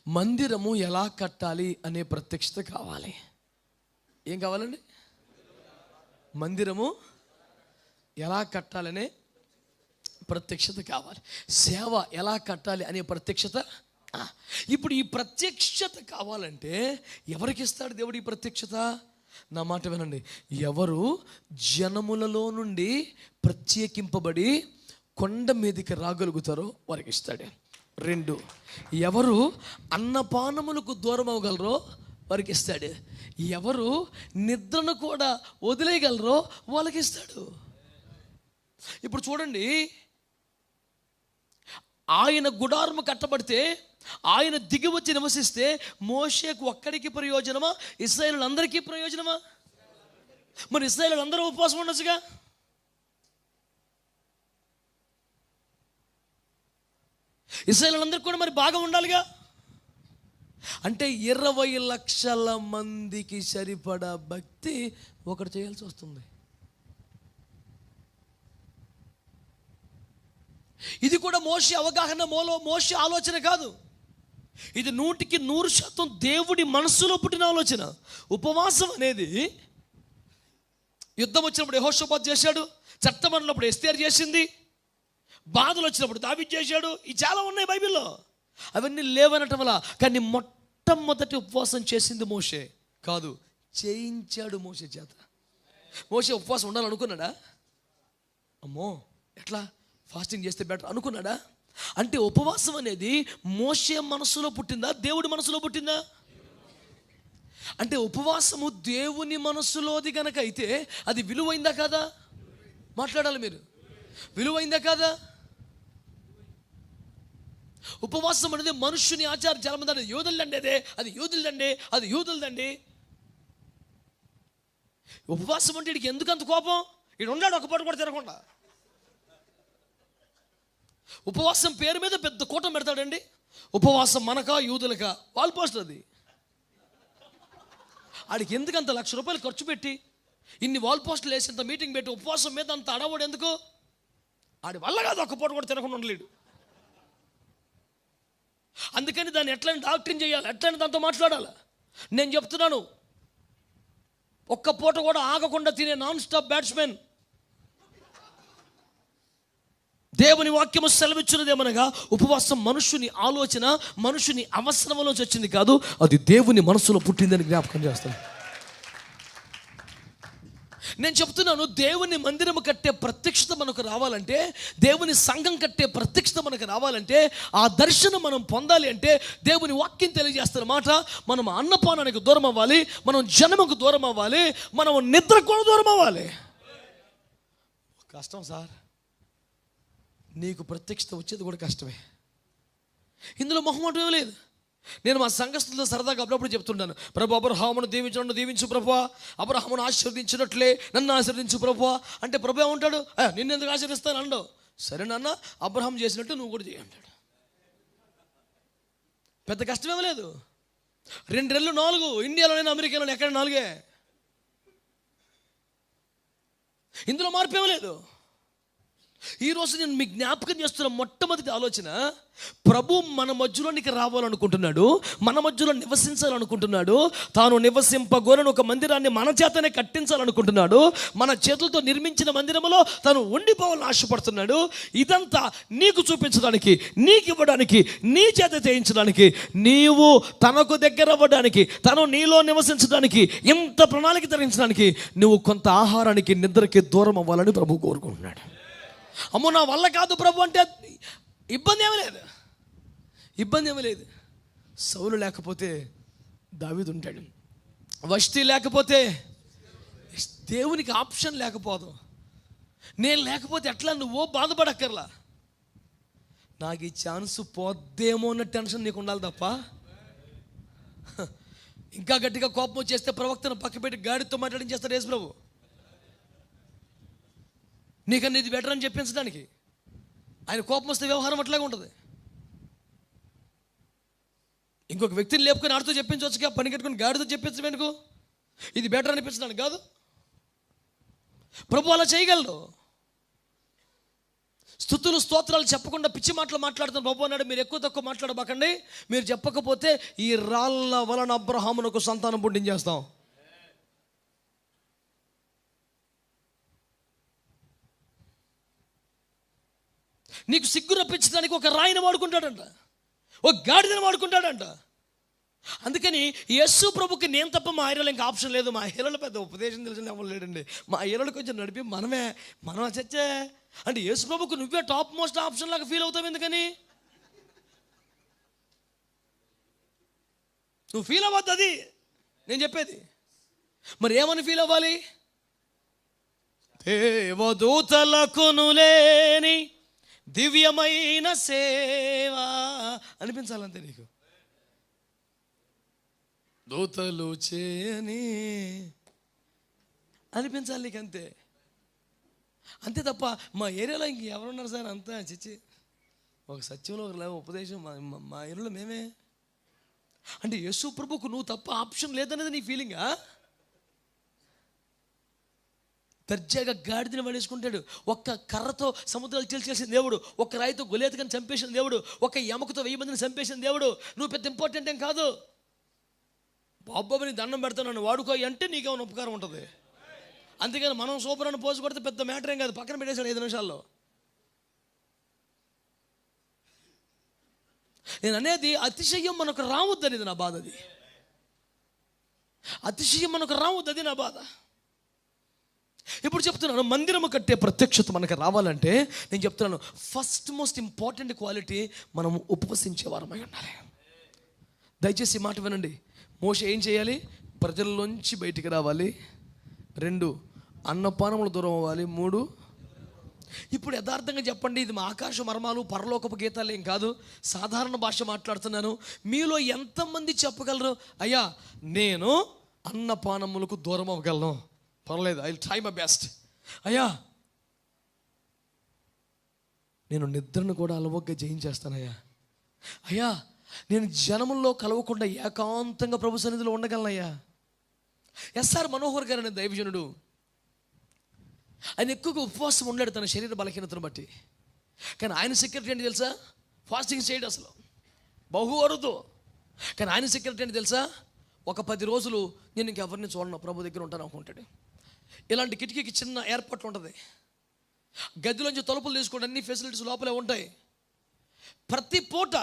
మందిరము ఎలా కట్టాలి అనే ప్రత్యక్షత కావాలి. ఏం కావాలండి? మందిరము ఎలా కట్టాలనే ప్రత్యక్షత కావాలి. సేవ ఎలా కట్టాలి అనే ప్రత్యక్షత. ఇప్పుడు ఈ ప్రత్యక్షత కావాలంటే ఎవరికి ఇస్తాడు దేవుడు ఈ ప్రత్యక్షత? నా మాట వినండి. ఎవరు జనములలో నుండి ప్రత్యేకింపబడి కొండ మీదకి రాగలుగుతారో వారికి ఇస్తాడు. 2, ఎవరు అన్నపానములకు దూరం అవ్వగలరో వారికి ఇస్తాడు. ఎవరు నిద్రను కూడా వదిలేయగలరో వాళ్ళకి ఇస్తాడు. ఇప్పుడు చూడండి, ఆయన గుడారము కట్టబడితే, ఆయన దిగి వచ్చి నివసిస్తే మోషేకు ఒక్కడికి ప్రయోజనమా? ఇశ్రాయేలులందరికీ ప్రయోజనమా? మరి ఇశ్రాయేలులందరూ ఉపవాసం ఉండొచ్చుగా. ఇశ్రాయేలులందరికీ కూడా మరి బాగా ఉండాలిగా. అంటే 20 లక్షల మందికి సరిపడా భక్తి ఒకటి చేయాల్సి వస్తుంది. ఇది కూడా మోషే అవగాహన, మోషే ఆలోచన కాదు. ఇది 100% దేవుడి మనస్సులో పుట్టిన ఆలోచన. ఉపవాసం అనేది యుద్ధం వచ్చినప్పుడు యెహోషాపాతు చేశాడు, చట్టం అన్నప్పుడు ఎస్తేరు చేసింది, బాధలు వచ్చినప్పుడు దావీదు చేశాడు. ఇవి చాలా ఉన్నాయి బైబిల్లో. అవన్నీ లేవనటం వల్ల. కానీ మొట్టమొదటి ఉపవాసం చేసింది మోషే కాదు, చేయించాడు మోషే చేత. మోషే ఉపవాసం ఉండాలనుకున్నాడా? అమ్మో ఎట్లా, ఫాస్టింగ్ చేస్తే బెటర్ అనుకున్నాడా? అంటే ఉపవాసం అనేది మోషే మనసులో పుట్టిందా, దేవుడి మనసులో పుట్టిందా? అంటే ఉపవాసము దేవుని మనసులోది గనక అయితే అది విలువైందా కాదా? మాట్లాడాలి మీరు. విలువైందా కాదా? ఉపవాసం అనేది మనుష్యుని ఆచారం. చాలా మంది యూదులదండి, అది యూదులదండి, అది యూదులదండి. ఉపవాసం అంటే వీడికి ఎందుకు అంత కోపం? వీడు ఉన్నాడు ఒక పూట కూడా తినకుండా. ఉపవాసం పేరు మీద పెద్ద కూటం పెడతాడండి. ఉపవాసం మనకా యూదులకా? వాల్ పోస్టర్ అది. ఆడికి ఎందుకు అంత ₹1,00,000 ఖర్చు పెట్టి ఇన్ని వాల్ పోస్టులు వేసి ఇంత మీటింగ్ పెట్టి ఉపవాసం మీద అంత అడవాడు ఎందుకు? ఆడి వల్ల కాదు ఒక్క పూట కూడా తినకుండా ఉండలేడు. అందుకని దాన్ని ఎట్లని డాక్టరీన్ చేయాలి, ఎట్లని దాంతో మాట్లాడాలి. నేను చెప్తున్నాను, ఒక్క పూట కూడా ఆగకుండా తినే నాన్ స్టాప్ బ్యాట్స్మెన్. దేవుని వాక్యము సెలవిచ్చినదేమనగా ఉపవాసం మనుషుని ఆలోచన, మనుషుని అవసరంలోంచి వచ్చింది కాదు, అది దేవుని మనసులో పుట్టిందని జ్ఞాపకం చేస్తాను. నేను చెప్తున్నాను, దేవుని మందిరము కట్టే ప్రత్యక్షత మనకు రావాలంటే, దేవుని సంఘం కట్టే ప్రత్యక్షత మనకు రావాలంటే, ఆ దర్శనం మనం పొందాలి అంటే దేవుని వాక్యం తెలియజేస్తున్న మాట, మనం అన్నపానానికి దూరం అవ్వాలి, మనం జనముకు దూరం అవ్వాలి, మనం నిద్రకు కూడా దూరం అవ్వాలి. కష్టం సార్, నీకు ప్రత్యక్షత వచ్చేది కూడా కష్టమే. ఇందులో మొహమాటం ఏమీ లేదు. నేను మా సంఘస్థులతో సరదాగా అప్పుడప్పుడు చెప్తుంటాను, ప్రభు అబ్రహామును దీవించు, దీవించు ప్రభు, అబ్రహామును ఆశీర్వదించినట్లే నన్ను ఆశీర్వదించు ప్రభు అంటే, ప్రభు ఏమంటాడు? నిన్ను ఎందుకు ఆశీర్వదిస్తాను అండవు. సరే నాన్న, అబ్రహాం చేసినట్టు నువ్వు కూడా చేయి అంటాడు. పెద్ద కష్టమేమీ లేదు. 2 రెళ్ళు 4, ఇండియాలోనే అమెరికాలోనే ఎక్కడ 4. ఇందులో మార్పేమీ లేదు. ఈరోజు నేను మీకు జ్ఞాపకం చేస్తున్న మొట్టమొదటి ఆలోచన, ప్రభు మన మధ్యలోనికి రావాలనుకుంటున్నాడు, మన మధ్యలో నివసించాలనుకుంటున్నాడు. తాను నివసింపగోరని ఒక మందిరాన్ని మన చేతనే కట్టించాలనుకుంటున్నాడు. మన చేతులతో నిర్మించిన మందిరంలో తాను ఉండిపోవాలని ఆశపడుతున్నాడు. ఇదంతా నీకు చూపించడానికి, నీకు ఇవ్వడానికి, నీ చేత చేయించడానికి, నీవు తనకు దగ్గర అవ్వడానికి, తను నీలో నివసించడానికి, ఇంత ప్రణాళిక ధరించడానికి నువ్వు కొంత ఆహారానికి, నిద్రకి దూరం అవ్వాలని ప్రభు కోరుకుంటున్నాడు. అమ్మో నా వల్ల కాదు ప్రభు అంటే ఇబ్బంది ఏమీ లేదు. సౌలు లేకపోతే దావీదు ఉంటాడు, వష్టి లేకపోతే దేవునికి ఆప్షన్ లేకపోదు. నేను లేకపోతే ఎట్లా, నువ్వు బాధపడక్కర్లా. నాకు ఈ ఛాన్స్ పోద్దేమో అన్న టెన్షన్ నీకు ఉండాలి తప్ప, ఇంకా గట్టిగా కోపం వచ్చేస్తే ప్రవక్తను పక్కపెట్టి గాడితో మాట్లాడించేస్తాడు యేసు ప్రభు. నీకన్నా ఇది బెటర్ అని చెప్పించడానికి. ఆయన కోపం వస్తే వ్యవహారం అట్లాగే ఉంటుంది. ఇంకొక వ్యక్తిని లేపుకొని ఆడితో చెప్పించవచ్చుగా, పని కట్టుకొని గాడితో చెప్పించమేందుకు? ఇది బెటర్ అనిపించడానికి కాదు. ప్రభు అలా చేయగలడు. స్తుతులు స్తోత్రాలు చెప్పకుండా పిచ్చి మాటలు మాట్లాడుతున్న బాబు అన్నాడు, మీరు ఎక్కువ తక్కువ మాట్లాడబాకండి, మీరు చెప్పకపోతే ఈ రాళ్ళ వలన అబ్రహామునకు సంతానం పుట్టించేస్తాం. నీకు సిగ్గు రప్పించడానికి ఒక రాయిని వాడుకుంటాడంట, ఒక గాడిదని వాడుకుంటాడంట. అందుకని యేసు ప్రభుకి నేను తప్ప మా ఏరియాలో ఇంకా ఆప్షన్ లేదు. మా ఏరియాలో పెద్ద ఉపదేశం తెలిసిన ఎవరు లేడండి. మా ఏరియాలో కొంచెం నడిపి మనం చచ్చే అంటే యేసు ప్రభుకు నువ్వే టాప్ మోస్ట్ ఆప్షన్ లాగా ఫీల్ అవుతావు. ఎందుకని నువ్వు ఫీల్ అవ్వద్దు, అది నేను చెప్పేది. మరి ఏమని ఫీల్ అవ్వాలి? దేవదూతలకును లేని దివ్యమైన సేవ అనిపించాలంతే నీకు. దూతలు చేయని అనిపించాలి నీకు, అంతే. అంతే తప్ప మా ఏరియాలో ఇంక ఎవరున్నారు సార్ అంతా చిచ్చి ఒక సత్యంలో ఒక ఉపదేశం మా ఏరియాలో మేమే అంటే యేసు ప్రభుకు నువ్వు తప్ప ఆప్షన్ లేదనేది నీ ఫీలింగా? దర్జాగా గాడిదని పడేసుకుంటాడు. ఒక్క కర్రతో సముద్రాలు చీల్చేసిన దేవుడు, ఒక్క రాయితో గొలియాతుని చంపేసిన దేవుడు, ఒక్క ఎముకతో 1000 మందిని చంపేసిన దేవుడు. నువ్వు పెద్ద ఇంపార్టెంట్ ఏం కాదు. బాబాని దండం పెడతాను వాడుకో అంటే నీకేమైనా ఉపకారం ఉంటుంది. అందుకని మనం సూపర్ అని పోజు కొడితే పెద్ద మ్యాటర్ ఏం కాదు, పక్కన పెట్టేశాడు 5 నిమిషాల్లో. నేను అనేది అతిశయం మనకు రావద్దని నా బాధ. అది అతిశయం మనకు రావద్దు, నా బాధ. ఇప్పుడు చెప్తున్నాను, మందిరము కట్టే ప్రత్యక్షత మనకు రావాలంటే నేను చెప్తున్నాను, ఫస్ట్ మోస్ట్ ఇంపార్టెంట్ క్వాలిటీ మనం ఉపవసించే వారమై ఉండాలి. దయచేసి మాట వినండి. మోషే ఏం చేయాలి? ప్రజల్లోంచి బయటికి రావాలి. 2 అన్నపానములు దూరం అవ్వాలి. 3 ఇప్పుడు యథార్థంగా చెప్పండి, ఇది మా ఆకాశ మర్మాలు పరలోకపు గీతాలు ఏం కాదు, సాధారణ భాష మాట్లాడుతున్నాను. మీలో ఎంతమంది చెప్పగలరు, అయ్యా నేను అన్నపానములకు దూరం అవ్వగలను, పర్లేదు, I will try my best. అయ్యా నేను నిద్రను కూడా అలవగ్గా జయించేస్తానయ్యా. అయ్యా నేను జనముల్లో కలవకుండా ఏకాంతంగా ప్రభు సన్నిధిలో ఉండగలనయ్యా. ఎస్ఆర్ మనోహర్ గారు అనే దైవజనుడు, ఆయన ఎక్కువగా ఉపవాసం ఉన్నాడు తన శరీర బలహీనతను బట్టి. కానీ ఆయన సెక్రటరీ ఏంటి తెలుసా? ఫాస్టింగ్ చేయడు అసలు, బహు అరుదు. కానీ ఆయన సెక్రటరీ ఏంటి తెలుసా? ఒక 10 రోజులు నేను ఇంకెవరిని చూడను, ప్రభు దగ్గర ఉంటాను అనుకుంటాడు. ఇలాంటి కిటికీకి చిన్న ఏర్పాట్లు ఉంటుంది, గదిలోంచి తలుపులు తీసుకోవడం, అన్ని ఫెసిలిటీస్ లోపలే ఉంటాయి. ప్రతి పూట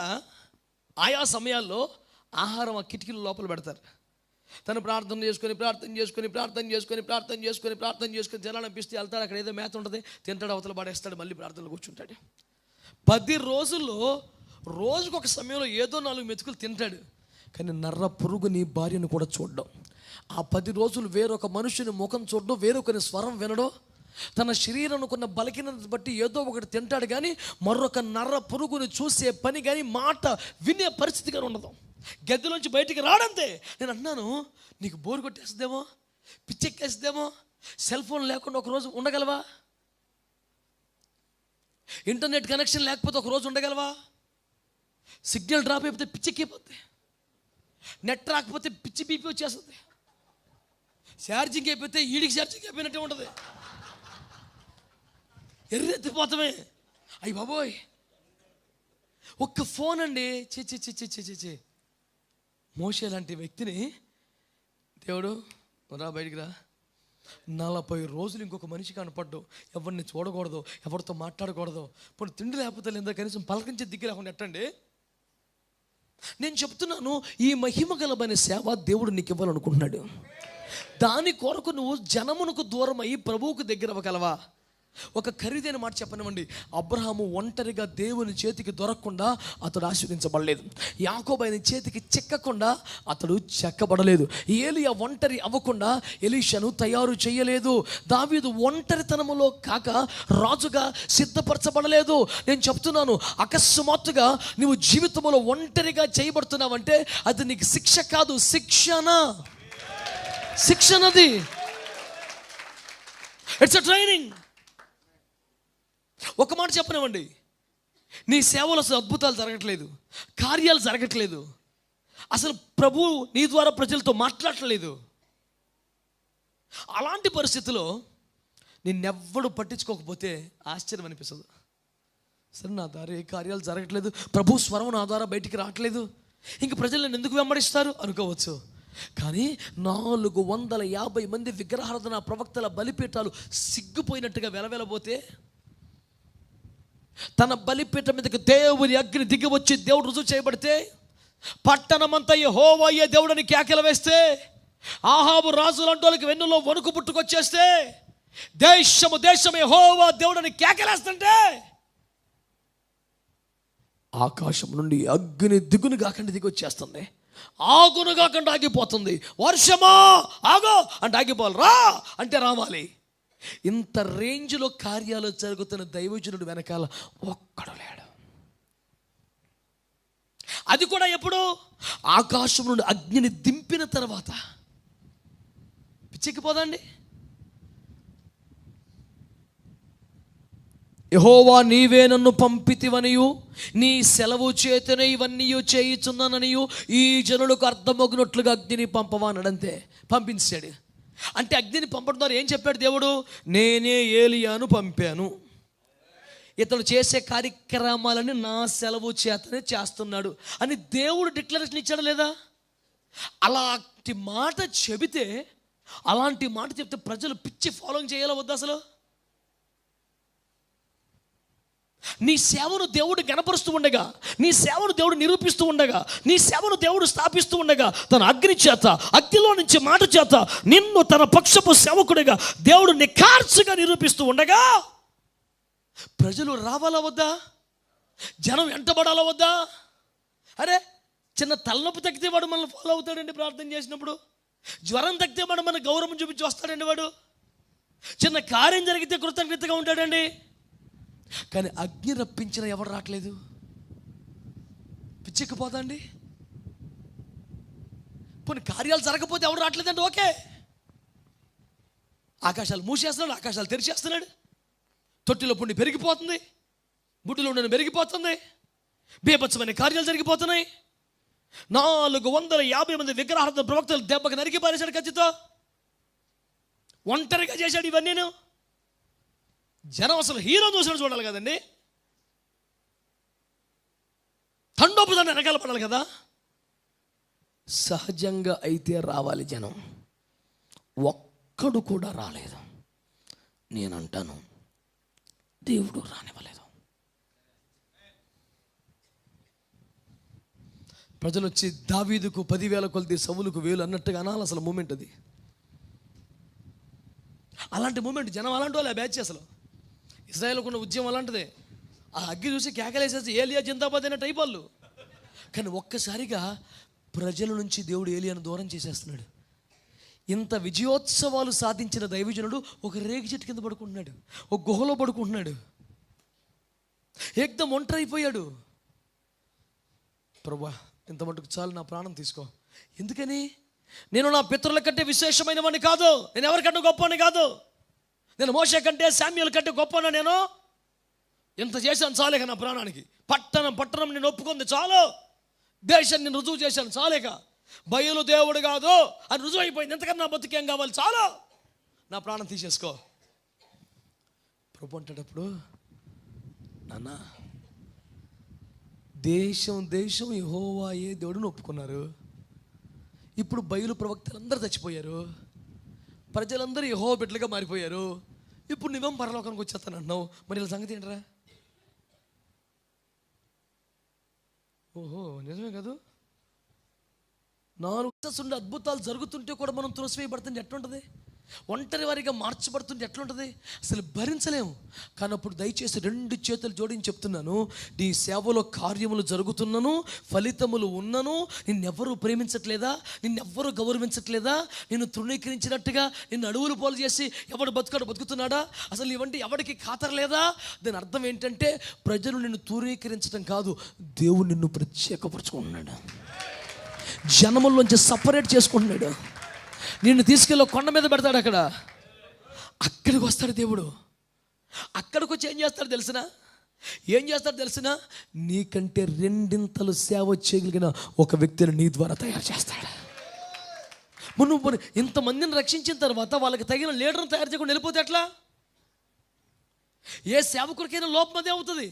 ఆయా సమయాల్లో ఆహారం ఆ కిటికీల లోపల పెడతారు. తను ప్రార్థన చేసుకొని జనాలనిపిస్తే వెళ్తాడు. అక్కడ ఏదో మేత ఉంటుంది, తింటాడు, అవతల పడేస్తాడు, మళ్ళీ ప్రార్థనలో కూర్చుంటాడు. 10 రోజుల్లో రోజుకొక సమయంలో ఏదో 4 మెతుకులు తింటాడు. కానీ నర్ర పురుగు నీ భార్యను కూడా చూడడం, ఆ 10 రోజులు వేరొక మనుషుని ముఖం చూడడం, వేరొకరి స్వరం వినడం, తన శరీరానుకున్న బలహీనత బట్టి ఏదో ఒకటి తింటాడు. కానీ మరొక నర్ర పురుగుని చూసే పని కానీ మాట వినే పరిస్థితి కానీ ఉండదు. గదిలోంచి బయటికి రాడంతే. నేను అన్నాను, నీకు బోరు కొట్టేస్తుందేమో, పిచ్చెక్కేస్తుందేమో, సెల్ ఫోన్ లేకుండా ఒకరోజు ఉండగలవా? ఇంటర్నెట్ కనెక్షన్ లేకపోతే ఒకరోజు ఉండగలవా? సిగ్నల్ డ్రాప్ అయిపోతే పిచ్చెక్కిపోద్ది, నెట్ రాకపోతే పిచ్చి బీపీ వచ్చేస్తుంది, ఛార్జింగ్ అయిపోతే ఈడికి ఛార్జింగ్ అయిపోయినట్టే ఉంటుంది, ఎర్రెత్తిపోతామే. అయ్యి బాబోయ్, ఒక్క ఫోన్ అండి. చి మోషే లాంటి వ్యక్తిని దేవుడు రా బయటికి రా, 40 రోజులు ఇంకొక మనిషి కనపడ్డు, ఎవరిని చూడకూడదు, ఎవరితో మాట్లాడకూడదు, ఇప్పుడు తిండి లేకపోతే లేదా కనీసం పలకరించే దిగ్గు లేకుండా ఎట్టండి. నేను చెప్తున్నాను, ఈ మహిమ గలబనే సేవ దేవుడు నీకు ఇవ్వాలనుకుంటున్నాడు. దాని కొరకు నువ్వు జనమునకు దూరం అయ్యి ప్రభువుకు దగ్గర అవ్వగలవా? ఒక ఖరీదైన మాట చెప్పనివ్వండి, అబ్రహాము ఒంటరిగా దేవుని చేతికి దొరకకుండా అతడు ఆశీర్వదించబడలేదు. యాకోబు ఆయన చేతికి చిక్కకుండా అతడు చెక్కబడలేదు. ఏలియా ఒంటరి అవ్వకుండా ఎలీషాను తయారు చేయలేదు. దావీదు ఒంటరితనములో కాక రాజుగా సిద్ధపరచబడలేదు. నేను చెప్తున్నాను, అకస్మాత్తుగా నువ్వు జీవితంలో ఒంటరిగా చేయబడుతున్నావంటే అది నీకు శిక్ష కాదు, శిక్షణది. It's a training. ఒక మాట చెప్పనివ్వండి, నీ సేవలో అసలు అద్భుతాలు జరగట్లేదు, కార్యాలు జరగట్లేదు, అసలు ప్రభువు నీ ద్వారా ప్రజలతో మాట్లాడట్లేదు. అలాంటి పరిస్థితిలో నిన్నెవ్వడు పట్టించుకోకపోతే ఆశ్చర్యం అనిపిస్తుంది. సరే నా ద్వారా ఏ కార్యాలు జరగట్లేదు, ప్రభు స్వరం నా ద్వారా బయటికి రావట్లేదు, ఇంక ప్రజలు నన్ను ఎందుకు వెంబడిస్తారు అనుకోవచ్చు. కానీ 450 మంది విగ్రహారాధన ప్రవక్తల బలిపీఠాలు సిగ్గుపోయినట్టుగా వెలవెలబోతే, తన బలిపీఠం మీదకి దేవుని అగ్ని దిగి వచ్చి దేవుడు రుజువు చేయబడితే, పట్టణమంతా యెహోవాయే దేవుడని కేకలు వేస్తే, ఆహాబు రాజులంటి వాళ్ళకి వెన్నులో వణుకు పుట్టుకొచ్చేస్తే, దేశము యెహోవా దేవుడని కేకలేస్తుంటే, ఆకాశం నుండి అగ్ని దిగును కాకుండా దిగి వచ్చేస్తుంది, ఆగును కాకుండా ఆగిపోతుంది. వర్షమా ఆగో అంటే ఆగిపోవాలి, రా అంటే రావాలి. ఇంత రేంజ్లో కార్యాలు జరుగుతున్న దైవజనుడు వెనకాల ఒక్కడు లేడు. అది కూడా ఎప్పుడు? ఆకాశం నుండి అగ్నిని దింపిన తర్వాత. పిచ్చెక్కిపోదండి. యెహోవా నీవే నన్ను పంపితివనియు, నీ సెలవు చేతనే ఇవన్నీ చేయుచున్నాననియు ఈ జనులకు అర్థమగినట్లుగా అగ్నిని పంపవా అన్నాడంతే. పంపించాడు. అంటే అగ్నిని పంపడం ద్వారా ఏం చెప్పాడు దేవుడు? నేనే ఏలియాను పంపాను, ఇతడు చేసే కార్యక్రమాలని నా సెలవు చేతనే చేస్తున్నాడు అని దేవుడు డిక్లరేషన్ ఇచ్చాడా లేదా? అలాంటి మాట చెబితే, అలాంటి మాట చెప్తే ప్రజలు పిచ్చి ఫాలోయింగ్ చేయాలా వద్దా? అసలు నీ సేవను దేవుడు గణపరుస్తూ ఉండగా, నీ సేవను దేవుడు నిరూపిస్తూ ఉండగా, నీ సేవను దేవుడు స్థాపిస్తూ ఉండగా, తన అగ్ని చేత, అగ్నిలో నుంచి మాట చేత నిన్ను తన పక్షపు సేవకుడిగా దేవుడు నిఖార్చుగా నిరూపిస్తూ ఉండగా, ప్రజలు రావాలా వద్దా? జనం వెంటబడాలా వద్దా? అరే, చిన్న తలనొప్పి తగ్గితే వాడు మనల్ని ఫాలో అవుతాడండి. ప్రార్థన చేసినప్పుడు జ్వరం తగ్గితే వాడు మన గౌరవం చూపించి వస్తాడండి. వాడు చిన్న కార్యం జరిగితే కృతజ్ఞతగా ఉంటాడండి. కానీ అగ్ని రప్పించిన ఎవరు రావట్లేదు. పిచ్చెక్కిపోదండి. కొన్ని కార్యాలు జరగకపోతే ఎవరు రావట్లేదండి. ఓకే, ఆకాశాలు మూసేస్తున్నాడు, ఆకాశాలు తెరిచేస్తున్నాడు, తొట్టిలో పుండి పెరిగిపోతుంది, బుడ్డిలో ఉండని పెరిగిపోతుంది, బీభత్సమైన కార్యాలు జరిగిపోతున్నాయి. 450 మంది విగ్రహార్థ ప్రవక్తలు దెబ్బకి నరికి పారేశాడు కత్తితో. ఒంటరిగా చేశాడు ఇవన్నీ. జనం అసలు హీరో చూసినట్టు చూడాలి కదండి. తండోపుదాన్ని వెనకాల పడాలి కదా. సహజంగా అయితే రావాలి జనం. ఒక్కడు కూడా రాలేదు. నేనంటాను, దేవుడు రానివ్వలేదు. ప్రజలు వచ్చి దావీదుకు 10,000 కొలది, సౌలుకు 1000 అన్నట్టుగా అనాలి అసలు మూమెంట్ అది. అలాంటి మూమెంట్ జనం అలాంటి వాళ్ళు. ఆ బ్యాచ్ అసలు ఇజ్రాయేల్కు ఉన్న ఉద్యమం అలాంటిదే. ఆ అగ్గి చూసి కేకలేసేసి ఏలియా జిందాబాద్ అయిన టైప్ వాళ్ళు. కానీ ఒక్కసారిగా ప్రజల నుంచి దేవుడు ఏలియాను దూరం చేసేస్తున్నాడు. ఇంత విజయోత్సవాలు సాధించిన దైవజనుడు ఒక రేగి చెట్టు కింద పడుకుంటున్నాడు, ఒక గుహలో పడుకుంటున్నాడు, ఏకదం ఒంటరి అయిపోయాడు. ప్రభువా, ఇంత మటుకు చాలు, నా ప్రాణం తీసుకో. ఎందుకని? నేను నా పితరుల కంటే విశేషమైన వాడిని కాదు, నేను ఎవరికంటే గొప్పని కాదు, నేను మోషే కంటే శామ్యూల్ కంటే గొప్పనా? నేను ఇంత చేశాను చాలేక నా ప్రాణానికి. పట్టణం నేను ఒప్పుకుంది చాలు, దేశాన్ని నేను రుజువు చేశాను చాలేక, బయలు దేవుడు కాదు అని రుజువు అయిపోయింది. ఎంతకన్నా నా బతుకేం కావాలి? చాలు, నా ప్రాణం తీసేసుకో. ప్రభు అంటేటప్పుడు, నాన్న, దేశం యెహోవాయే దేవుడిని ఒప్పుకున్నారు. ఇప్పుడు బయలు ప్రవక్తలందరూ చచ్చిపోయారు, ప్రజలందరూ యెహోవా బిడ్డలుగా మారిపోయారు. ఇప్పుడు నువ్వేం పరలోకానికి వచ్చేస్తాను అంటున్నావు. మరి ఇలా సంగతి ఏంట్రా? ఓహో, నిజమే కాదు. 4 అద్భుతాలు జరుగుతుంటే కూడా మనం తులసివేయబడుతుంటే ఎట్లుంటుంది? ఒంటరి వారిగా మార్చబడుతుంటే ఎట్లుంటుంది? అసలు భరించలేము. కానీ అప్పుడు దయచేసి 2 చేతులు జోడించి చెప్తున్నాను, నీ సేవలో కార్యములు జరుగుతున్నను, ఫలితములు ఉన్నను, నిన్నెవ్వరూ ప్రేమించట్లేదా, నిన్నెవ్వరూ గౌరవించట్లేదా, నిన్ను తృణీకరించినట్టుగా నిన్ను అడవులు పోలు చేసి ఎవడు బతుకుతున్నాడా, అసలు ఇవంటి ఎవరికి ఖాతరలేదా? దాని అర్థం ఏంటంటే ప్రజలు నిన్ను తృణీకరించడం కాదు, దేవుడు నిన్ను ప్రత్యేకపరుచుకుంటున్నాడు, జనముల్లోంచి సపరేట్ చేసుకుంటున్నాడు. నిన్ను తీసుకెళ్ళి కొండ మీద పెడతాడు, అక్కడికి వస్తాడు దేవుడు. అక్కడికి వచ్చి ఏం చేస్తాడు తెలిసిన? నీకంటే 2 సేవ చేయగలిగిన ఒక వ్యక్తిని నీ ద్వారా తయారు చేస్తాడు. నువ్వు ఇంతమందిని రక్షించిన తర్వాత వాళ్ళకి తగిన లీడర్ని తయారు చేయకుండా వెళ్ళిపోతే ఎట్లా? ఏ సేవకుడికైనా లోపం అదే అవుతుంది.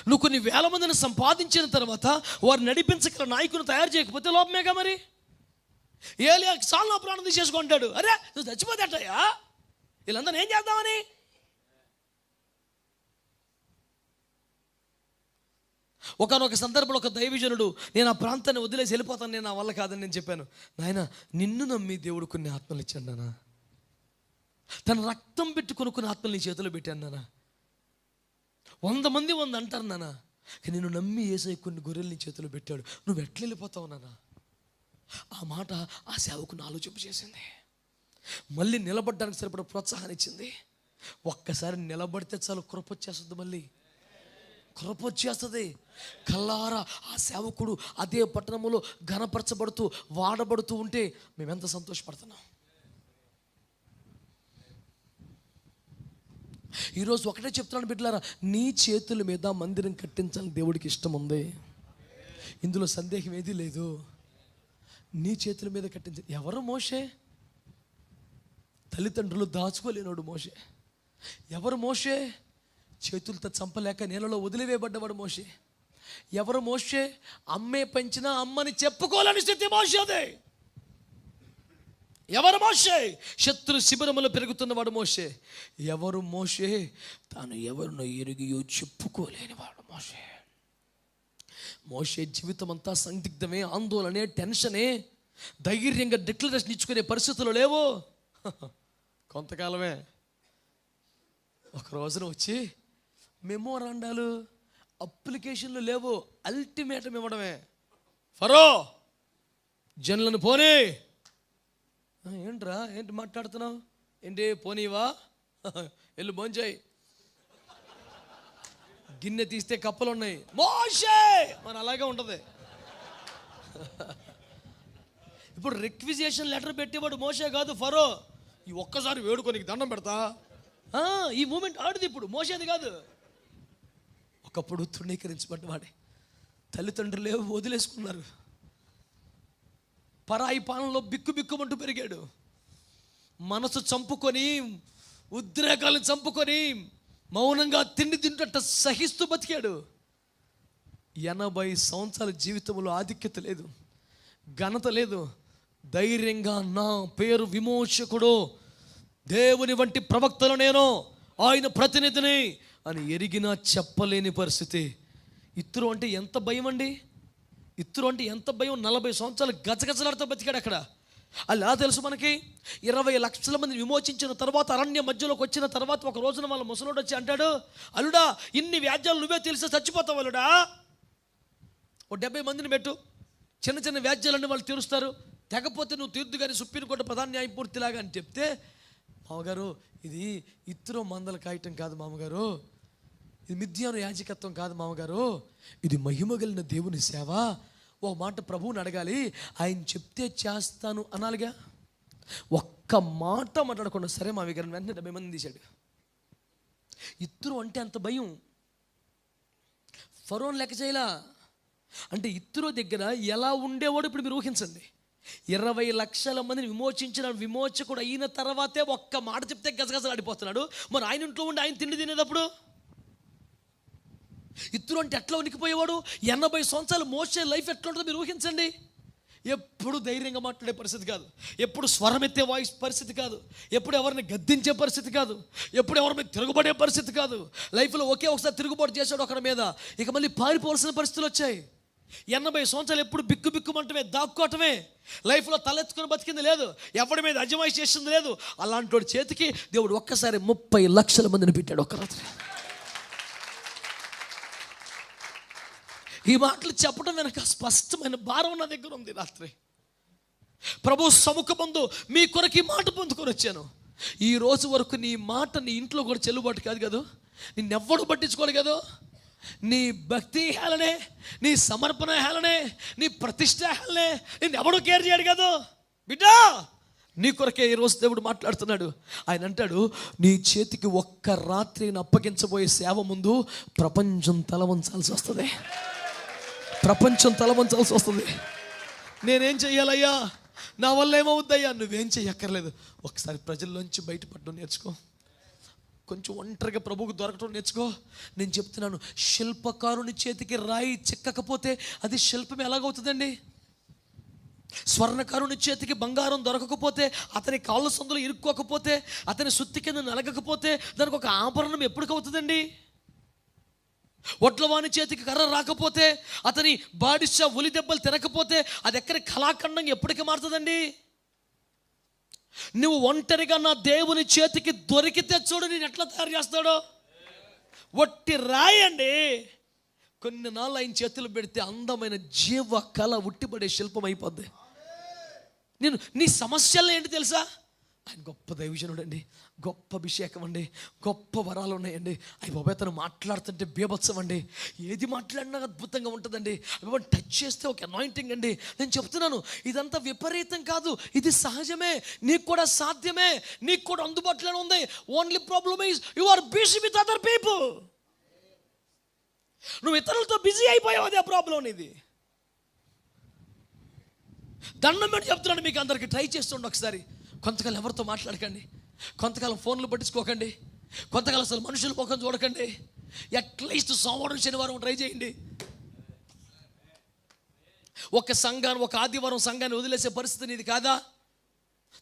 నువ్వు కొన్ని వేల మందిని సంపాదించిన తర్వాత వారు నడిపించగల నాయకుని తయారు చేయకపోతే లోపమేగా మరి. ఏలియా సాల్లో ప్రాణం తీసేసుకుంటాడు. అరే నువ్వు చచ్చిపోతేటయ్యా, వీళ్ళందరూ ఏం చేద్దామని. ఒకనొక సందర్భంలో ఒక దైవజనుడు, నేను ఆ ప్రాంతాన్ని వదిలేసి వెళ్ళిపోతాను, నేను నా వల్ల కాదని నేను చెప్పాను. నాయన నిన్ను నమ్మి దేవుడు కొన్ని ఆత్మలు ఇచ్చాడు నాన్న, తన రక్తం పెట్టుకుని కొన్ని ఆత్మలు నీ చేతిలో పెట్టాను నాన్న. 100 మంది 100 అంటారు నాన్న, కానీ నిన్ను నమ్మి యేసయ్య కొన్ని గొర్రెలు నీ చేతిలో పెట్టాడు, నువ్వు ఎట్లా వెళ్ళిపోతావు నాన్న. ఆ మాట ఆ సేవకుని ఆలోచింప చేసింది. మళ్ళీ నిలబడడానికి సరిపడ ప్రోత్సాహాన్ని ఇచ్చింది. ఒక్కసారి నిలబడితే చాలు కృప వచ్చేస్తుంది, మళ్ళీ కృప వచ్చేస్తుంది. కల్లారా ఆ సేవకుడు అదే పట్టణంలో ఘనపరచబడుతూ వాడబడుతూ ఉంటే మేమెంత సంతోషపడుతున్నాం. ఈరోజు ఒకటే చెప్తున్నాను బిడ్డలారా, నీ చేతుల మీద మందిరం కట్టించాలని దేవుడికి ఇష్టం ఉంది, ఇందులో సందేహం ఏదీ లేదు. నీ చేతుల మీద కట్టించాలి. ఎవరు మోషే? తల్లిదండ్రులు దాచుకోలేనోడు మోషే. ఎవరు మోషే? చేతులతో చంపలేక నేలలో వదిలివేయబడ్డవాడు మోషే. ఎవరు మోషే? అమ్మే పెంచిన అమ్మని చెప్పుకోలేని స్థితి మోషేదే. ఎవరు మోషే? శత్రు శిబిరములో పెరుగుతున్నవాడు మోషే. ఎవరు మోషే? తాను ఎవరినో ఎరిగియో చెప్పుకోలేని వాడు మోషే. మోషే జీవితం అంతా సందిగ్ధమే, ఆందోళనే, టెన్షనే. ధైర్యంగా డిక్లరేషన్ ఇచ్చుకునే పరిస్థితులు లేవు. కొంతకాలమే. ఒక రోజున వచ్చి మెమోరాండాలు, అప్లికేషన్లు లేవు, అల్టిమేటం ఇవ్వడమే. ఫరో జనులను పోనీ. ఏంట్రా, ఏంటి మాట్లాడుతున్నావు, ఏంటి పోనీవా, వెళ్ళి భోంచేయి. గిన్నె తీస్తే కప్పలు ఉన్నాయి. మోషే మన అలాగే ఉంటుంది. ఇప్పుడు రిక్విజేషన్ లెటర్ పెట్టేవాడు మోషే కాదు, ఫరో. ఈ ఒక్కసారి వేడుకోనికి దండం పెడతా, ఈ మూమెంట్ ఆడిది. ఇప్పుడు మోసేది కాదు. ఒకప్పుడు తృణీకరించబడ్డవాడే, తల్లిదండ్రులే వదిలేసుకున్నారు, పరాయి పాలనలో బిక్కుబిక్కుమంటూ పెరిగాడు. మనసు చంపుకొని, ఉద్రేకాలను చంపుకొని మౌనంగా తిండి తింటట సహిస్తూ బతికాడు. 80 సంవత్సరాల జీవితంలో ఆధిక్యత లేదు, ఘనత లేదు. ధైర్యంగా నా పేరు విమోచకుడు, దేవుని వంటి ప్రవక్తలు నేను, ఆయన ప్రతినిధిని అని ఎరిగినా చెప్పలేని పరిస్థితి. ఇత్తురు అంటే ఎంత భయం అండి, ఇత్తురు అంటే ఎంత భయం. 40 సంవత్సరాలు గజగజలాడుతూ బతికాడు అక్కడ. అలా తెలుసు మనకి. 20 లక్షల మంది విమోచించిన తర్వాత, అరణ్య మధ్యలోకి వచ్చిన తర్వాత ఒక రోజున వాళ్ళ ముసలోడు వచ్చి అంటాడు, అల్లుడా ఇన్ని వ్యాజ్యాలు నువ్వే తెలిసి చచ్చిపోతావు అల్లుడా, ఓ 70 మందిని పెట్టు, చిన్న చిన్న వ్యాజ్యాలన్నీ వాళ్ళు తీరుస్తారు, తెగపోతే నువ్వు తీర్దు కానీ సుప్రీంకోర్టు ప్రధాన న్యాయమూర్తిలాగా అని చెప్తే, మామగారు ఇది ఇత్రో మందల కాయటం కాదు మామగారు, ఇది మిథ్యాను యాజకత్వం కాదు మామగారు, ఇది మహిమగలిగిన దేవుని సేవ. ఓ మాట ప్రభువుని అడగాలి, ఆయన చెప్తే చేస్తాను అనాలిగా. ఒక్క మాట మాట్లాడకుండా సరే మావి గారిని వెంటనే 70 మంది తీశాడు. ఇత్తురు అంటే అంత భయం. ఫరోన్ లెక్క చేయలా. అంటే ఇత్తురు దగ్గర ఎలా ఉండేవాడు ఇప్పుడు మీరు ఊహించండి. 20 లక్షల మందిని విమోచించిన విమోచకుడు అయిన తర్వాతే ఒక్క మాట చెప్తే గజగజలాడిపోతున్నాడు. మరి ఆయన ఇంట్లో ఉండి ఆయన తిండి తినేటప్పుడు ఇత్తురు అంటే ఎట్లా ఉనికిపోయేవాడు. 80 సంవత్సరాలు మోసే లైఫ్ ఎట్లా ఉంటుందో మీరు ఊహించండి. ఎప్పుడు ధైర్యంగా మాట్లాడే పరిస్థితి కాదు, ఎప్పుడు స్వరం ఎత్తే వాయిస్ పరిస్థితి కాదు, ఎప్పుడు ఎవరిని గద్దించే పరిస్థితి కాదు, ఎప్పుడు ఎవరి మీద తిరుగుబడే పరిస్థితి కాదు. లైఫ్లో ఒకే ఒకసారి తిరుగుబాటు చేశాడు ఒకరి మీద, ఇక మళ్ళీ పారిపోవాల్సిన పరిస్థితులు వచ్చాయి. 80 సంవత్సరాలు ఎప్పుడు బిక్కుబిక్కుమంటమే, దాక్కోవటమే. లైఫ్లో తలెత్తుకుని బతికింది లేదు, ఎవరి మీద అజమాయిషి చేసింది లేదు. అలాంటి వాడి చేతికి దేవుడు ఒక్కసారి 30 లక్షల మందిని పెట్టాడు ఒక్క రాత్రి. ఈ మాటలు చెప్పడం వెనక స్పష్టమైన భారం నా దగ్గర ఉంది. రాత్రి ప్రభు సముఖమందు మీ కొరకు ఈ మాట పొందుకొని వచ్చాను. ఈ రోజు వరకు నీ మాట నీ ఇంట్లో కూడా చెల్లుబాటు కాదు కదా, నిన్నెవ్వడు పట్టించుకోడు కదా. నీ భక్తి హేళనే, నీ సమర్పణ హేళనే, నీ ప్రతిష్ట హేళనే నిన్నెవడూ కేర్ చేయడు కదా. బిడ్డా నీ కొరకే ఈరోజు దేవుడు మాట్లాడుతున్నాడు. ఆయన అంటాడు, నీ చేతికి ఒక్క రాత్రి అప్పగించబోయే సేవ ముందు ప్రపంచం తల వంచాల్సి వస్తుంది, ప్రపంచం తల వంచాల్సి వస్తుంది. నేనేం చెయ్యాలయ్యా, నా వల్ల ఏమవుద్దయ్యా? నువ్వేం చెయ్యక్కర్లేదు. ఒకసారి ప్రజల్లోంచి బయటపడడం నేర్చుకో. కొంచెం ఒంటరిగా ప్రభువుకు దొరకటం నేర్చుకో. నేను చెప్తున్నాను, శిల్పకారుని చేతికి రాయి చిక్కకపోతే అది శిల్పం ఎలాగవుతుందండి? స్వర్ణకారుని చేతికి బంగారం దొరకకపోతే, అతని కాళ్ళ సందులు ఇరుక్కోకపోతే, అతని సుత్తి కింద నలగకపోతే దానికి ఒక ఆభరణం ఎప్పటికవుతుందండి? వడ్లవాని చేతికి కర్ర రాకపోతే, అతని బాడిషా ఉలి దెబ్బలు తినకపోతే అది ఎక్కడి కళాఖండంగా ఎప్పటికీ మారుతుందండి? నువ్వు ఒంటరిగా నా దేవుని చేతికి దొరికితే చూడు నేను ఎట్లా తయారు చేస్తాడో. వట్టి రాయండి, కొన్ని నాళ్ళు ఆయన చేతులు పెడితే అందమైన జీవ కళ ఉట్టిపడే శిల్పం అయిపోద్ది. నీ సమస్యలు ఏంటి తెలుసా? ఆయన గొప్ప దైవజనుడు అండి, గొప్ప అభిషేకం అండి, గొప్ప వరాలు ఉన్నాయండి. అవి బాబాయ్ తను మాట్లాడుతుంటే బీభత్సం అండి, ఏది మాట్లాడినా అద్భుతంగా ఉంటుందండి. అవి టచ్ చేస్తే ఒక అనాయింటింగ్ అండి. నేను చెప్తున్నాను, ఇదంతా విపరీతం కాదు, ఇది సహజమే, నీకు కూడా సాధ్యమే, నీకు కూడా అందుబాటులోనే ఉంది. Only problem is you are busy with other people. నువ్వు ఇతరులతో బిజీ అయిపోయావు, అదే ప్రాబ్లం. ఇది దండం పెట్టి చెప్తున్నాను మీకు అందరికి, ట్రై చేస్తుండే ఒకసారి. కొంతకాలం ఎవరితో మాట్లాడకండి, కొంతకాలం ఫోన్లు పట్టించుకోకండి, కొంతకాలం అసలు మనుషుల ముఖం చూడకండి. అట్లీస్ట్ సోమవారం శనివారం ట్రై చేయండి. ఒక ఆదివారం సంఘాన్ని వదిలేసే పరిస్థితి ఇది కాదా?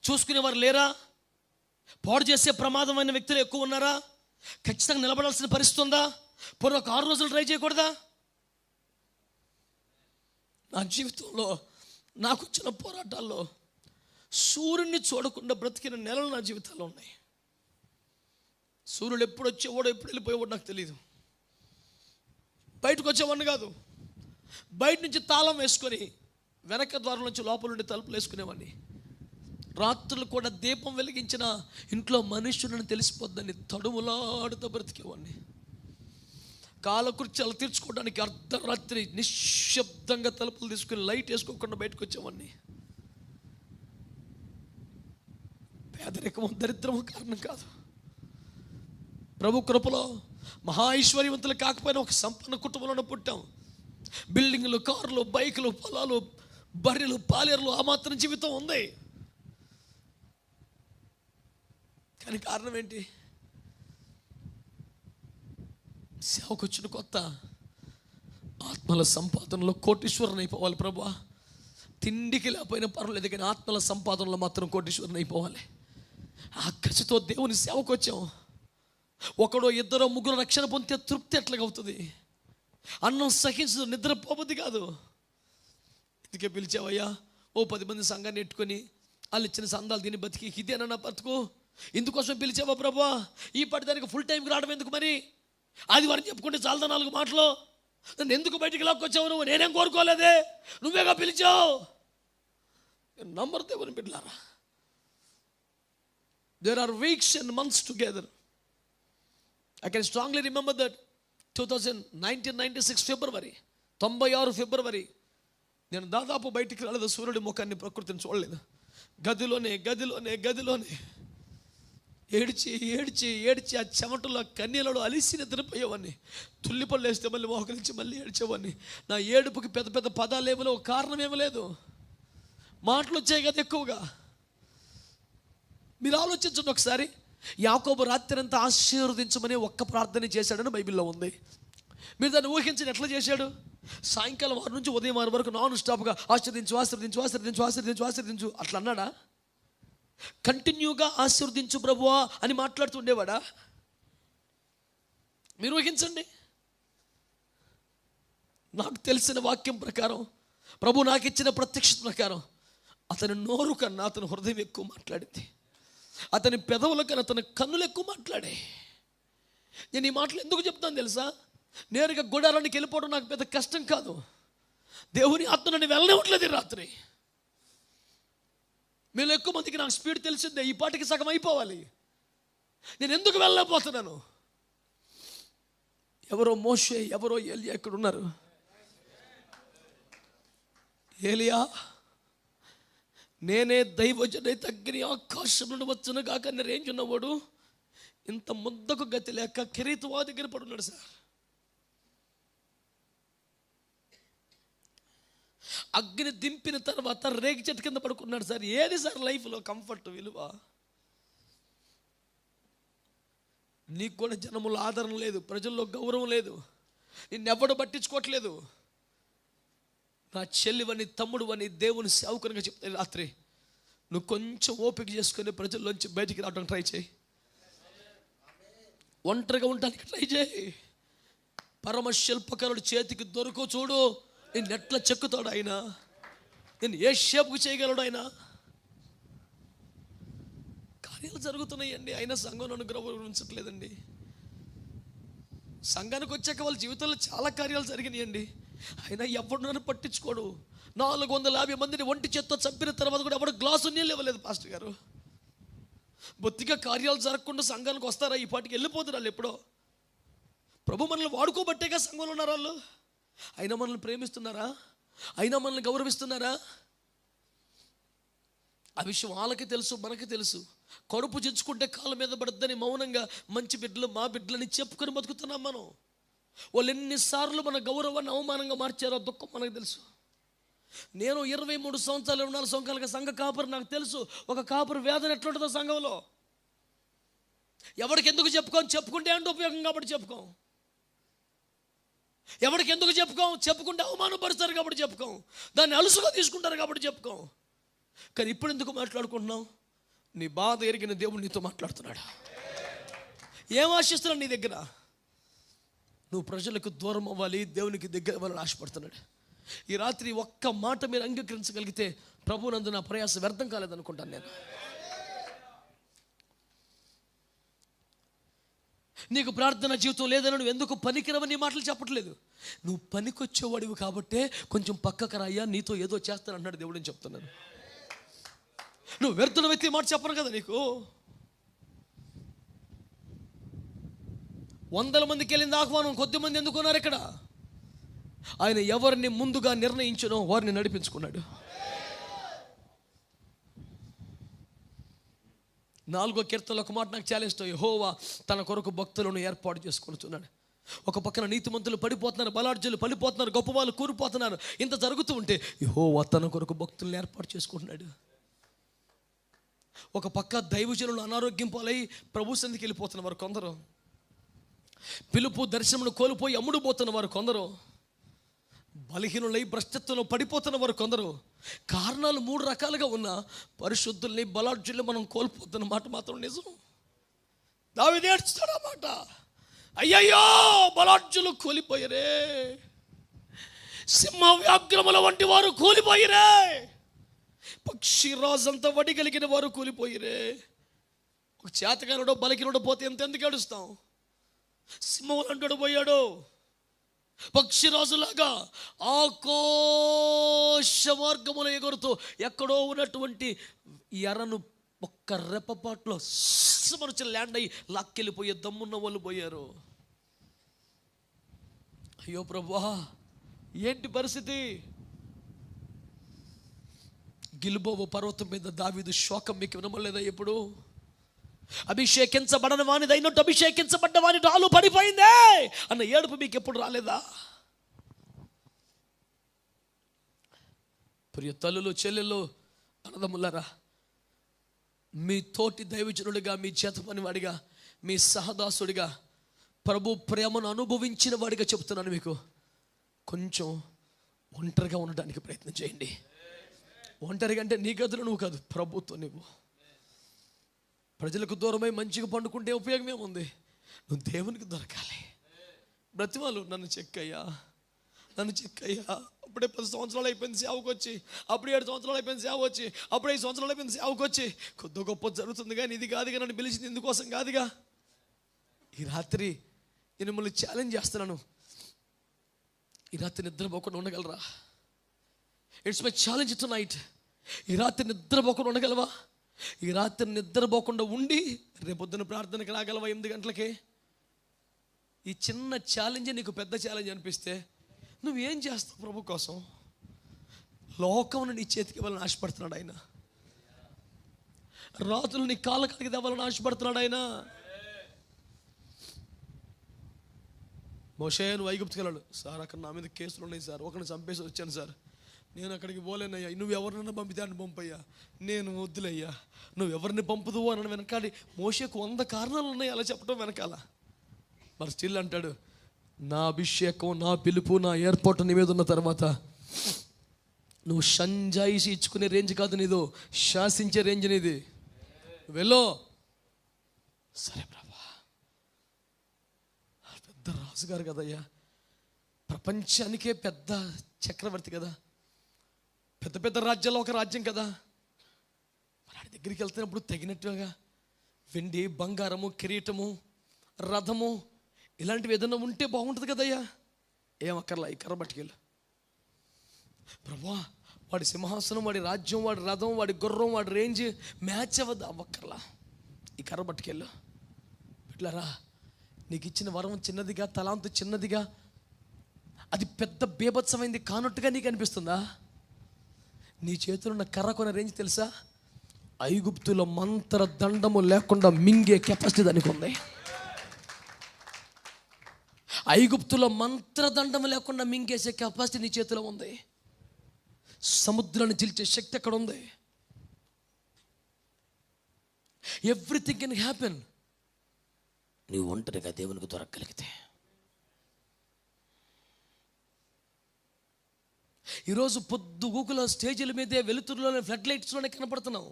చూసుకునేవారు లేరా? పాడు చేసే ప్రమాదమైన వ్యక్తులు ఎక్కువ ఉన్నారా? ఖచ్చితంగా నిలబడాల్సిన పరిస్థితి ఉందా? పోనీ ఒక 6 రోజులు ట్రై చేయకూడదా? నా జీవితంలో నాకు వచ్చిన పోరాటాల్లో సూర్యుడిని చూడకుండా బ్రతికిన నెలలు నా జీవితాల్లో ఉన్నాయి. సూర్యుడు ఎప్పుడు వచ్చేవాడో ఎప్పుడు వెళ్ళిపోయేవాడు నాకు తెలియదు. బయటకు వచ్చేవాడిని కాదు, బయట నుంచి తాళం వేసుకొని వెనక ద్వారం నుంచి లోపల నుండి తలుపులు వేసుకునేవాడిని. రాత్రులు కూడా దీపం వెలిగించిన ఇంట్లో మనుషులను తెలిసిపోద్దని తడుములాడుతూ బ్రతికేవాడిని. కాలకృత్యాలు తీర్చుకోవడానికి అర్ధరాత్రి నిశ్శబ్దంగా తలుపులు తీసుకుని లైట్ వేసుకోకుండా బయటకు వచ్చేవాడిని. పేదరికము దరిద్రము కారణం కాదు, ప్రభు కృపలో మహా ఐశ్వర్యవంతులు కాకపోయినా ఒక సంపన్న కుటుంబంలో పుట్టాం. బిల్డింగ్లు, కార్లు, బైకులు, పొలాలు, బర్రెలు, పాలేరులు, ఆ మాత్రం జీవితం ఉంది. కానీ కారణం ఏంటి? సేవకు వచ్చిన కొత్త ఆత్మల సంపాదనలో కోటీశ్వరుని అయిపోవాలి. ప్రభువా, తిండికి లేకపోయినా పర్వాలేదు, కానీ ఆత్మల సంపాదనలో మాత్రం కోటీశ్వరుని అయిపోవాలి. ఆ కసితో దేవుని సేవకు వచ్చాం. ఒకడో ఇద్దరో ముగ్గురు రక్షణ పొందితే తృప్తి ఎట్లాగవుతుంది? అన్నం సహించదు, నిద్రపోబుద్ది కాదు. ఇందుకే పిలిచావయ్యా, ఓ 10 మంది సంఘాన్ని ఎట్టుకొని వాళ్ళు ఇచ్చిన సందాలు తిని బతికి ఇదేనా నా బతుకు? ఇందుకోసం పిలిచావా ప్రభువా? ఈ పడిదానికి ఫుల్ టైంకి రావడం ఎందుకు? మరి ఆదివారం చెప్పుకుంటే చాలదా 4 మాటలు? నన్ను ఎందుకు బయటికి లాక్కొచ్చావు నువ్వు? నేనేం కోరుకోలేదే, నువ్వేగా పిలిచావు. నంబర్ దేవుని బిడ్డలారా, there are weeks and months together. I can strongly remember that 1996 February, 96 ఫిబ్రవరి, నేను దాదాపు బయటికి రాలేదు, సూర్యుడి ముఖాన్ని, ప్రకృతిని చూడలేదు. గదిలోనే ఏడ్చి ఆ చెమటలో కన్నీళ్ళలో అలిసి నిద్రపోయేవాడిని. తుల్లిపళ్ళు వేస్తే మళ్ళీ మోకరించి మళ్ళీ ఏడ్చేవాడిని. నా ఏడుపుకి పెద్ద పెద్ద పదాలు ఏమో, కారణం ఏమీ లేదు, మాటలు వచ్చాయి కదా ఎక్కువగా. మీరు ఆలోచించండి ఒకసారి. యాకోబు రాత్రి అంతా ఆశీర్వదించమని ఒక్క ప్రార్థన చేశాడని బైబిల్లో ఉంది. మీరు దాన్ని ఊహించండి, ఎట్లా చేశాడు? సాయంకాలం 6 నుంచి ఉదయం 6 వరకు నాన్ స్టాప్గా ఆశీర్వదించు అట్లా అన్నాడా? కంటిన్యూగా ఆశీర్వదించు ప్రభువా అని మాట్లాడుతుండేవాడా? మీరు ఊహించండి. నాకు తెలిసిన వాక్యం ప్రకారం, ప్రభు నాకు ఇచ్చిన ప్రత్యక్షత ప్రకారం, అతని నోరు కన్నా అతని హృదయం ఎక్కువ మాట్లాడింది, అతని పెదవుల కన్నా అతని కన్నులు ఎక్కువ మాట్లాడే. నేను ఈ మాటలు ఎందుకు చెప్తాను తెలుసా? నేరుగా గుడారానికి వెళ్ళిపోవడం నాకు పెద్ద కష్టం కాదు. దేవుని ఆత్మ నన్ను వెళ్ళనివ్వట్లేదు ఈ రాత్రి. మీరు ఎక్కువ మందికి నాకు స్పీడ్ తెలిసిందే, ఈ పాటికి సగం అయిపోవాలి. నేను ఎందుకు వెళ్ళలేకపోతున్నాను? ఎవరో మోషే, ఎవరో ఏలియా ఇక్కడ ఉన్నారు. ఏలియా, నేనే దైవజనై తగ్గిన ఆకాశంలో వచ్చును కాక రేంజ్ ఉన్నవాడు ఇంత ముద్దకు గతి లేక కెరీతువా దగ్గర పడున్నాడు సార్. అగ్ని దింపిన తర్వాత రేగి చెట్టు కింద పడుకున్నాడు సార్. ఏది సార్ లైఫ్లో కంఫర్ట్ విలువ? నీకు కూడా జనముల ఆదరణ లేదు, ప్రజల్లో గౌరవం లేదు, నిన్నెవ్వడు పట్టించుకోవట్లేదు. నా చెల్లివని తమ్ముడువని దేవుని సేవకునిగా చెప్తే రాత్రి నువ్వు కొంచెం ఓపిక చేసుకుని ప్రజల్లోంచి బయటికి రావడం ట్రై చేయి. ఒంటరిగా ఉండడానికి ట్రై చేయి. పరమ శిల్పకరుడు చేతికి దొరకు చూడు, నేను ఎట్లా చెక్కుతాడు ఆయన, నేను ఏ షేపుకు చేయగలడు ఆయన. కార్యాలు జరుగుతున్నాయండి, అయినా సంఘం అనుగ్రహించట్లేదండి. సంఘానికి వచ్చాక వాళ్ళ జీవితంలో చాలా కార్యాలు జరిగినాయండి, అయినా ఎవడు నన్ను పట్టించుకోడు. 450 మందిని ఒంటి చేత్తో చంపిన తర్వాత కూడా ఎవడు గ్లాసు నీళ్ళు ఇవ్వలేదు పాస్టర్ గారు. బొత్తిగా కార్యాలు జరగకుండా సంఘానికి వస్తారా? ఈ పాటికి వెళ్ళిపోతారు వాళ్ళు ఎప్పుడో. ప్రభు మనల్ని వాడుకోబట్టేగా సంఘంలో ఉన్నారు వాళ్ళు. అయినా మనల్ని ప్రేమిస్తున్నారా? అయినా మనల్ని గౌరవిస్తున్నారా? ఆ విషయం వాళ్ళకి తెలుసు, మనకి తెలుసు. కడుపు చించుకుంటే కాళ్ళ మీద పడద్దని మౌనంగా మంచి బిడ్డలు, మా బిడ్డలని చెప్పుకొని బతుకుతున్నాం మనం. వాళ్ళు ఎన్నిసార్లు మన గౌరవాన్ని అవమానంగా మార్చారో దుఃఖం మనకు తెలుసు. నేను 23 సంవత్సరాలు 24 సంవత్సరాలుగా సంఘ కాపరి, నాకు తెలుసు ఒక కాపరి వేదన ఎట్లుంటుందో సంఘంలో. ఎవరికి ఎందుకు చెప్పుకుంటే అంటే ఉపయోగం కాబట్టి చెప్పుకోం. ఎవరికి ఎందుకు చెప్పుకుంటే అవమానపరుస్తారు కాబట్టి చెప్పుకోం. దాన్ని అలుసుగా తీసుకుంటారు కాబట్టి చెప్పుకోం. కానీ ఇప్పుడు ఎందుకు మాట్లాడుకుంటున్నాం? నీ బాధ ఎరిగిన దేవుడు నీతో మాట్లాడుతున్నాడు. ఏం ఆశిస్తున్నాడు నీ దగ్గర? నువ్వు ప్రజలకు దూరం అవ్వాలి, దేవునికి దగ్గర అవ్వాలని ఆశపడుతున్నాడు. ఈ రాత్రి ఒక్క మాట మీరు అంగీకరించగలిగితే ప్రభునందు నా ప్రయాస వ్యర్థం కాలేదనుకుంటాను నేను. నీకు ప్రార్థన జీవితం లేదని నువ్వు ఎందుకు పనికిరవని మాటలు చెప్పట్లేదు. నువ్వు పనికొచ్చేవాడివి కాబట్టే కొంచెం పక్కకు రాయ్యా, నీతో ఏదో చేస్తానన్నాడు దేవుడు అని చెప్తున్నాను. నువ్వు వ్యర్థన వ్యక్తి మాట చెప్పను కదా నీకు. 100 మందికి వెళ్ళింది ఆహ్వానం, కొద్దిమంది ఎందుకున్నారు ఇక్కడ? ఆయన ఎవరిని ముందుగా నిర్ణయించనో వారిని నడిపించుకున్నాడు. 4వ కీర్తనలో ఒక మాట నాకు ఛాలెంజ్, యెహోవా తన కొరకు భక్తులను ఏర్పాటు చేసుకుంటున్నాడు. ఒక పక్కన నీతిమంతులు పడిపోతున్నారు, బలాఢ్యులు పడిపోతున్నారు, గొప్పవాళ్ళు కూలిపోతున్నారు. ఇంత జరుగుతూ ఉంటే యెహోవా తన కొరకు భక్తులను ఏర్పాటు చేసుకుంటున్నాడు. ఒక పక్క దైవజనులు అనారోగ్యం పాలై ప్రభు సన్నిధికి వెళ్ళిపోతున్న వారు కొందరు, పిలుపు దర్శనమును కోల్పోయి అమ్ముడు పోతున్న వారు కొందరు, బలహీనులై భ్రష్టత్వంలో పడిపోతున్న వారు కొందరు. కారణాలు 3 రకాలుగా ఉన్న పరిశుద్ధుల్ని, బలాఢ్యుల్ని మనం కోల్పోతున్న మాట మాత్రం నిజం. దావీదు ఏడ్చుతాడు ఆ మాట, అయ్యయ్యో బలాఢ్యులు కూలిపోయారే, సింహ వ్యాఘ్రముల వంటి వారు కూలిపోయిరే, పక్షి రాజంతా వడిగలిగిన వారు కూలిపోయిరే. ఒక చేతగానుడో బలహీనుడో పోతే ఎందుకు ఏడుస్తాం? సింహం అంటాడు పోయాడు, పక్షిరాజులాగా ఆకాశ మార్గముల ఎగురుతూ ఎక్కడో ఉన్నటువంటి ఎర్రను ఒక్క రెప్పపాట్లో మనుషులు ల్యాండ్ అయ్యి లాక్కెళ్ళిపోయే దమ్మున్న వాళ్ళు పోయారు. అయ్యో ప్రభువా ఏంటి పరిస్థితి? గిల్బోవ పర్వతం మీద దావీదు శోకం మీకు వినమలేదా? ఎప్పుడు అభిషేకించబడని వానిది అయినట్టు అభిషేకించబడ్డ వాని రాళ్ళు పడిపోయిందే అన్న ఏడుపు మీకు ఎప్పుడు రాలేదా? ప్రియ తల్లులు, చెల్లెళ్ళు, అన్నదమ్ములారా, మీ తోటి దైవజనుడిగా, మీ చేత పనివాడిగా, మీ సహదాసుడిగా, ప్రభు ప్రేమను అనుభవించిన వాడిగా చెప్తున్నాను మీకు, కొంచెం ఒంటరిగా ఉండడానికి ప్రయత్నం చేయండి. ఒంటరిగా అంటే నీ గదులు నువ్వు కాదు, ప్రభుత్వం నువ్వు. ప్రజలకు దూరమై మంచిగా పండుకుంటే ఉపయోగం ఏముంది? నువ్వు దేవునికి దొరకాలి. బ్రతిమాలు, నన్ను చెక్కయ్యా, నన్ను చెక్కయ్యా. అప్పుడే 10 సంవత్సరాలు అయిపోయింది సేవకు వచ్చి, అప్పుడే 7 సంవత్సరాలు అయిపోయింది సేవ వచ్చి, అప్పుడే 5 సంవత్సరాలు అయిపోయింది సేవకు వచ్చి. కొద్ది గొప్ప జరుగుతుంది కానీ ఇది కాదుగా, నన్ను పిలిచింది ఇందుకోసం కాదుగా. ఈ రాత్రి నేను మిమ్మల్ని ఛాలెంజ్ చేస్తున్నాను, ఈ రాత్రి నిద్రపోకుండా ఉండగలరా? It's my challenge tonight. ఈ రాత్రి నిద్రపోకుండా ఉండగలవా? ఈ రాత్రి నిద్రపోకుండా ఉండి రేపొద్దున ప్రార్థనకి రాగలవా 8 గంటలకే? ఈ చిన్న ఛాలెంజే నీకు పెద్ద ఛాలెంజ్ అనిపిస్తే నువ్వేం చేస్తావు ప్రభు కోసం? లోకమును నీ చేతికి ఇవ్వాలని ఆశపడుతున్నాడు ఆయన. రాత్రులు నీ కాళ్ళ కాడికి తేవాలని ఆశపడుతున్నాడు ఆయన. మోషే నువ్వు ఐగుప్తుకి వెళ్ళాడు. సార్ అక్కడ నా మీద కేసులు ఉన్నాయి సార్, ఒకరిని చంపేసి వచ్చాను సార్, నేను అక్కడికి పోలేనయ్యా, నువ్వు ఎవరినైనా పంపితే అని పంపయ్యా, నేను వద్దులయ్యా, నువ్వు ఎవరిని పంపుదువు అని వెనకాలి మోషేకు 100 కారణాలు ఉన్నాయి అలా చెప్పడం వెనకాల. మరి స్టిల్ అంటాడు, నా అభిషేకం, నా పిలుపు, నా ఏర్పాటు నీ మీద ఉన్న తర్వాత నువ్వు సంజాయిషి ఇచ్చుకునే రేంజ్ కాదు నీదో, శాసించే రేంజ్ నీది. వెళ్ళో. సరే ప్రభా, పెద్ద రాజుగారు కదయ్యా, ప్రపంచానికే పెద్ద చక్రవర్తి కదా, పెద్ద పెద్ద రాజ్యాల్లో ఒక రాజ్యం కదా, మరి ఆడి దగ్గరికి వెళ్తున్నప్పుడు తగినట్టుగా వెండి, బంగారము, కిరీటము, రథము ఇలాంటివి ఏదైనా ఉంటే బాగుంటుంది కదయ్యా. ఏమక్కర్లా, ఈ కర్ర పట్టుకెళ్ళు ప్రభా. వాడి సింహాసనం, వాడి రాజ్యం, వాడి రథం, వాడి గుర్రం, వాడి రేంజ్ మ్యాచ్ అవ్వక్కర్లా, ఈ కర్ర పట్టుకెళ్ళు. ఇట్లారా, నీకు ఇచ్చిన వరం చిన్నదిగా, తలాంతు చిన్నదిగా, అది పెద్ద బీభత్సమైంది కానట్టుగా నీకు అనిపిస్తుందా? నీ చేతిలో ఉన్న కర్ర కొనే రేంజ్ తెలుసా? ఐగుప్తులో మంత్ర దండము లేకుండా మింగే కెపాసిటీ దానికి ఉంది. ఐగుప్తులో మంత్రదండం లేకుండా మింగేసే కెపాసిటీ నీ చేతిలో ఉంది. సముద్రాన్ని చీల్చే శక్తి అక్కడ ఉంది. ఎవ్రీథింగ్ కెన్ హ్యాపెన్ నీవు ఒంటరిగా దేవునికి దొరకగలిగితే. ఈరోజు పొద్దుగూకుల స్టేజీల మీదే, వెలుతురులోనే, ఫ్లడ్ లైట్స్లోనే కనపడుతున్నావు.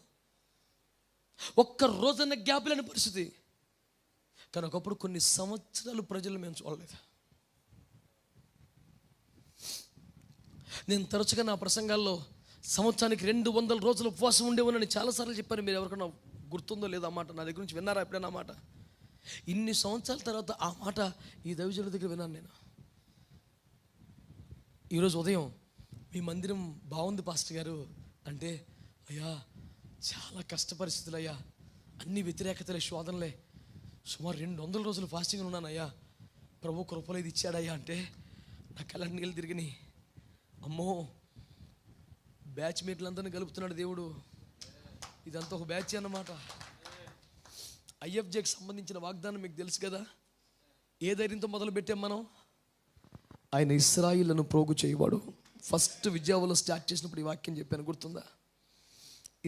ఒక్క రోజున గ్యాప్ లేని పరిస్థితి. కానీ ఒకప్పుడు కొన్ని సంవత్సరాలు ప్రజలు మేము చూడలేదు. నేను తరచుగా నా ప్రసంగాల్లో సంవత్సరానికి 200 రోజులు ఉపవాసం ఉండేవని చాలాసార్లు చెప్పాను. మీరు ఎవరికైనా గుర్తుందో లేదో ఆ మాట, నా దగ్గర నుంచి విన్నారా ఎప్పుడైనా ఆ మాట? ఇన్ని సంవత్సరాల తర్వాత ఆ మాట ఈ దైవజనుల దగ్గర విన్నాను నేను. ఈరోజు ఉదయం మీ మందిరం బాగుంది పాస్టర్ గారు అంటే, అయ్యా చాలా కష్ట పరిస్థితులు అయ్యా, అన్ని వ్యతిరేకతలే, శోధనలే, సుమారు 200 రోజులు ఫాస్టింగ్ ఉన్నానయ్యా, ప్రభు కృపలో ఇది ఇచ్చాడయ్యా అంటే నా కళ్ళ నీళ్ళు తిరిగినాయి. అమ్మో, బ్యాచ్ మీట్లందరినీ కలుపుతున్నాడు దేవుడు. ఇదంతా ఒక బ్యాచ్ అన్నమాట. ఐఎఫ్జేకి సంబంధించిన వాగ్దానం మీకు తెలుసు కదా. ఏ ధైర్యంతో మొదలు పెట్టాం మనం? ఆయన ఇశ్రాయేలును ప్రోగు చేయవాడు. ఫస్ట్ విజయవాడలో స్టార్ట్ చేసినప్పుడు ఈ వాక్యం చెప్పాను, గుర్తుందా?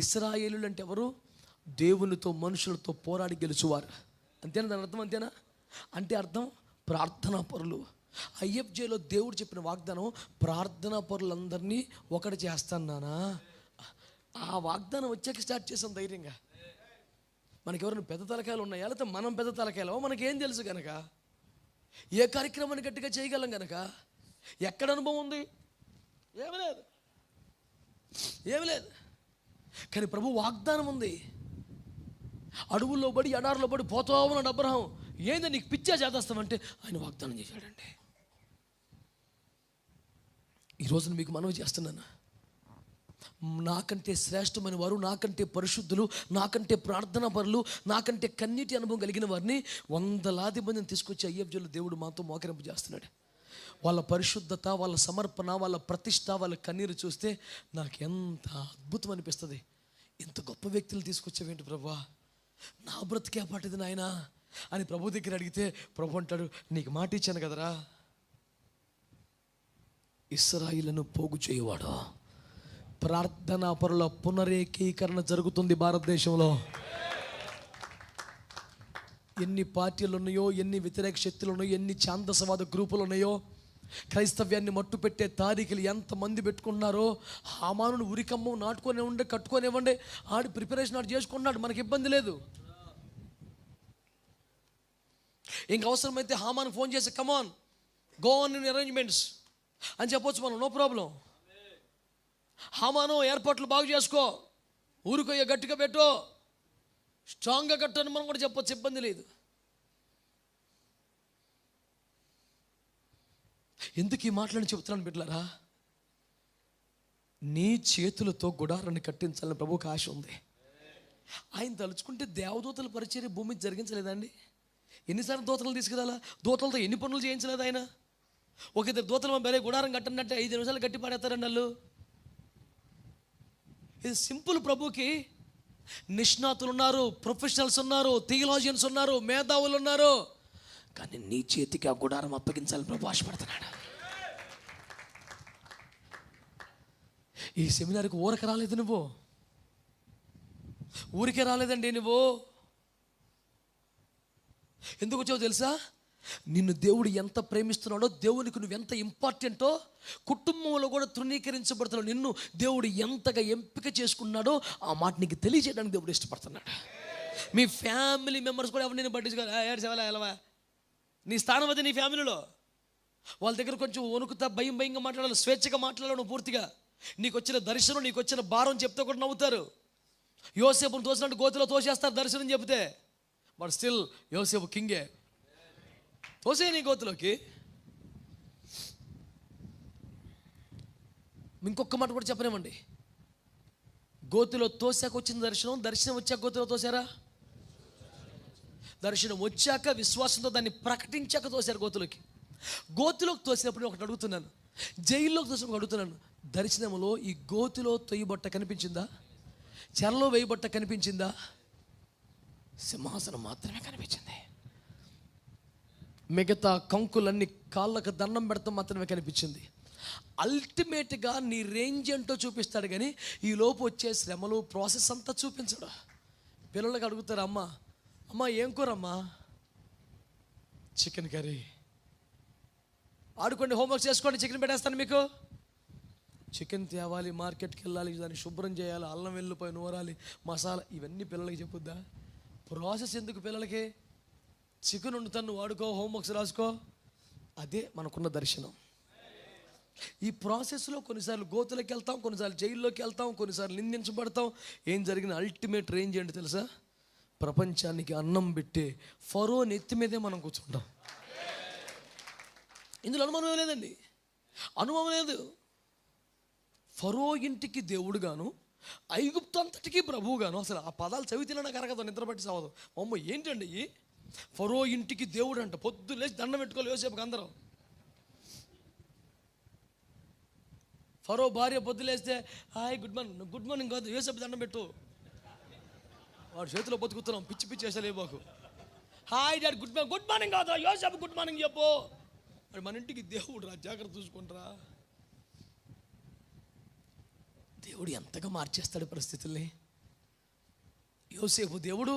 ఇశ్రాయేలులు అంటే ఎవరు? దేవునితో, మనుషులతో పోరాడి గెలుచువారు. అంతేనా? దాని అర్థం అంతేనా? అంటే అర్థం ప్రార్థనా పరులు. ఐఎఫ్జేలో దేవుడు చెప్పిన వాగ్దానం, ప్రార్థనా పరులందరినీ ఒకటి చేస్తాను నానా. ఆ వాగ్దానం వచ్చాక స్టార్ట్ చేసాం ధైర్యంగా. మనకి ఎవరైనా పెద్ద తలకాయలు ఉన్నాయా, లేకపోతే మనం పెద్ద తలకాయలో మనకేం తెలుసు కనుక, ఏ కార్యక్రమాన్ని గట్టిగా చేయగలం కనుక. ఎక్కడ అనుభవం ఉంది? ఏమి లేదు, ఏమి లేదు. కానీ ప్రభు వాగ్దానం ఉంది. అడవుల్లో పడి, ఎడారిలో పడి పోతా ఉన్నాడు అబ్రహాం. ఏందో నీకు పిచ్చా చేస్తామంటే ఆయన వాగ్దానం చేశాడండి. ఈరోజు మీకు మనవి చేస్తున్నాను, నాకంటే శ్రేష్టమైన వారు, నాకంటే పరిశుద్ధులు, నాకంటే ప్రార్థనా పరులు, నాకంటే కన్నీటి అనుభవం కలిగిన వారిని 100 మందిని తీసుకొచ్చి ఐఎఫ్జేలో దేవుడు మాతో మోకరింపు చేస్తున్నాడు. వాళ్ళ పరిశుద్ధత, వాళ్ళ సమర్పణ, వాళ్ళ ప్రతిష్ట, వాళ్ళ కన్నీరు చూస్తే నాకు ఎంత అద్భుతం అనిపిస్తుంది. ఇంత గొప్ప వ్యక్తులు తీసుకొచ్చావేంటి ప్రభా, నా బ్రతికే పాటిది నాయనా అని ప్రభు దగ్గర అడిగితే ప్రభు అంటాడు, నీకు మాట ఇచ్చాను కదరా, ఇశ్రాయేలును పోగు చేయవాడు. ప్రార్థనా పరుల పునరేకీకరణ జరుగుతుంది భారతదేశంలో. ఎన్ని పార్టీలు ఉన్నాయో, ఎన్ని వ్యతిరేక శక్తులు ఉన్నాయో, ఎన్ని ఛాందసవాద గ్రూపులు ఉన్నాయో, క్రైస్తవ్యాన్ని మట్టు పెట్టే తారీఖులు ఎంతమంది పెట్టుకున్నారో, హామానుని ఉరికమ్మ నాటుకొని కట్టుకొనివ్వండి, ఆడి ప్రిపరేషన్ ఆడు చేసుకున్నాడు, మనకి ఇబ్బంది లేదు. ఇంక అవసరమైతే హామాను ఫోన్ చేసి come on go on in arrangements అని చెప్పొచ్చు మనం, నో ప్రాబ్లం. హామాను ఏర్పాట్లు బాగు చేసుకో, ఊరికొయ్య గట్టిగా పెట్టు, స్ట్రాంగ్గా కట్టని మనం కూడా చెప్పొచ్చు, ఇబ్బంది లేదు. ఎందుకు ఈ మాటలను చెబుతున్నాను బిడ్డలారా? నీ చేతులతో గుడారాన్ని కట్టించాలని ప్రభువుకి ఆశ ఉంది. ఆయన తలుచుకుంటే దేవదూతల పరిచర్య భూమి జరిగించలేదండి? ఎన్నిసార్లు దూతలను తీసుకురాలా? దూతలతో ఎన్ని పనులు చేయించలేదు ఆయన? ఒక ఇద్దరు దూతలు బరే గుడారం కట్టనంటే 5 నిమిషాలు గట్టి పాడేస్తారండి వాళ్ళు. ఇది సింపుల్. ప్రభుకి నిష్ణాతులు ఉన్నారు, ప్రొఫెషనల్స్ ఉన్నారు, థియలాజియన్స్ ఉన్నారు, మేధావులు ఉన్నారు. కానీ నీ చేతికి ఆ గుడారం అప్పగించాలని ప్రభు ఆశపడుతున్నాడు. ఈ సెమినార్కి ఊరక రాలేదు నువ్వు, ఊరికే రాలేదండి నువ్వు. ఎందుకు వచ్చావు తెలుసా? నిన్ను దేవుడు ఎంత ప్రేమిస్తున్నాడో, దేవునికి నువ్వు ఎంత ఇంపార్టెంటో, కుటుంబంలో కూడా తృణీకరించబడుతున్నావు, నిన్ను దేవుడు ఎంతగా ఎంపిక చేసుకున్నాడో ఆ మాట నీకు తెలియజేయడానికి దేవుడు ఇష్టపడుతున్నాడు. మీ ఫ్యామిలీ మెంబర్స్ కూడా ఎవరు నేను పట్టించుకోవాలి, ఏడు సేవలా ఎలవా, నీ స్థానం అది నీ ఫ్యామిలీలో. వాళ్ళ దగ్గర కొంచెం వణుకుతా భయంగా మాట్లాడాలి, స్వేచ్ఛగా మాట్లాడాలి. పూర్తిగా నీకు వచ్చిన దర్శనం, నీకు వచ్చిన భారం చెప్తే కూడా నవ్వుతారు. యోసేపును తోసినట్టు గోతిలో తోసేస్తారు దర్శనం చెప్తే, బట్ స్టిల్ యోసేపు కింగే. తోసే నీ గోతిలోకి. ఇంకొక మాట కూడా చెప్పలేమండి, గోతిలో తోసాక వచ్చిన దర్శనం, దర్శనం వచ్చాక గోతిలో తోసారా? దర్శనం వచ్చాక విశ్వాసంతో దాన్ని ప్రకటించాక తోసారు గోతిలోకి. గోతిలోకి తోసినప్పుడు ఒకటి అడుగుతున్నాను, జైల్లోకి తోసినప్పుడు అడుగుతున్నాను, దర్శనంలో ఈ గోతిలో తొయ్యబట్ట కనిపించిందా? చెరలో వేయబట్ట కనిపించిందా? సింహాసనం మాత్రమే కనిపించింది. మిగతా కంకులన్నీ కాళ్ళకు దండం పెడతాం మాత్రమే కనిపించింది. అల్టిమేట్గా నీ రేంజ్ ఏంటో చూపిస్తాడు, కానీ ఈ లోపు వచ్చే శ్రమలు ప్రాసెస్ అంతా చూపించడు. పిల్లలకు అడుగుతారు, అమ్మ ఏం కూరమ్మా? Chicken curry. ఆడుకోండి, హోంవర్క్ చేసుకోండి, చికెన్ పెట్టేస్తాను మీకు. చికెన్ తేవాలి, మార్కెట్కి వెళ్ళాలి, దాన్ని శుభ్రం చేయాలి, అల్లం వెల్లిపాయ నూరాలి, మసాలా, ఇవన్నీ పిల్లలకి చెప్పుద్దా? ప్రాసెస్ ఎందుకు పిల్లలకి? చికెన్ వండుతాను, నువ్వు వాడుకో, హోంవర్క్స్ రాసుకో. అదే మనకున్న దర్శనం. ఈ ప్రాసెస్లో కొన్నిసార్లు గోతులకు వెళ్తాం, కొన్నిసార్లు జైల్లోకి వెళ్తాం, కొన్నిసార్లు నిందించబడతాం. ఏం జరిగిన అల్టిమేట్ రేంజ్ ఏంటి తెలుసా? ప్రపంచానికి అన్నం పెట్టే ఫరో నెత్తి మీదే మనం కూర్చుంటాం. ఇందులో అనుమానం లేదండి, అనుమానం లేదు. ఫరో ఇంటికి దేవుడుగాను, ఐగుప్తు అంతటికి ప్రభువుగాను. అసలు ఆ పదాలు చదివితేనే నాకు అరగదు, నిద్రపట్టి సావదు. అమ్మ ఏంటండి ఈ ఫరో ఇంటికి దేవుడు అంట? పొద్దు లేచి దండం పెట్టుకోవాలి యోసేపుకి అందరం. ఫరో భార్య పొద్దు లేస్తే హాయ్ గుడ్ మార్నింగ్ కాదు, యోసేపు దండం పెట్టు. వాడు చేతిలో బతుకుతున్నాం, పిచ్చి వేసలే బాకు. హాయ్ డాడ్ గుడ్ మార్నింగ్ కాదు, యోసేపు గుడ్ మార్నింగ్ చెప్పు. మరి మన ఇంటికి దేవుడు రా, జాగ్రత్త చూసుకుంటారా. దేవుడు ఎంతగా మార్చేస్తాడు పరిస్థితుల్ని. యోసేపు దేవుడు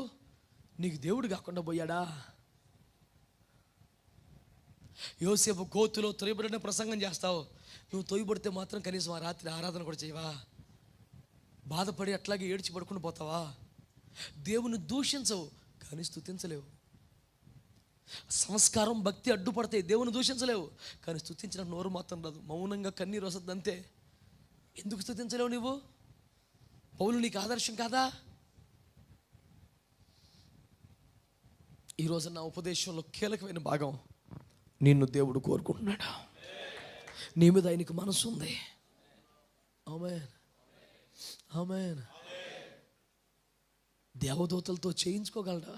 నీకు దేవుడు కాకుండా పోయాడా? యోసేపు గోతులో తొయ్యబడిన ప్రసంగం చేస్తావు, నువ్వు తొయ్యబడితే మాత్రం కనీసం ఆ రాత్రి ఆరాధన కూడా చేయవా? బాధపడి అట్లాగే ఏడ్చి పడుకుని పోతావా? దేవుని దూషించవు కానీ స్తుతించలేవు. సంస్కారం భక్తి అడ్డుపడతాయి, దేవుని దూషించలేవు కానీ స్తుతించిన నోరు మాత్రం రాదు, మౌనంగా కన్నీరు వస్తుంది అంతే. ఎందుకు స్తుతించలేవు నువ్వు? పౌలు నీకు ఆదర్శం కాదా? ఈరోజు నా ఉపదేశంలో కీలకమైన భాగం, నిన్ను దేవుడు కోరుకుంటున్నాడు, నీ మీద ఆయనకు మనసు ఉంది. ఆమేన్, ఆమేన్. దేవదూతలతో చేయించుకోగలడా?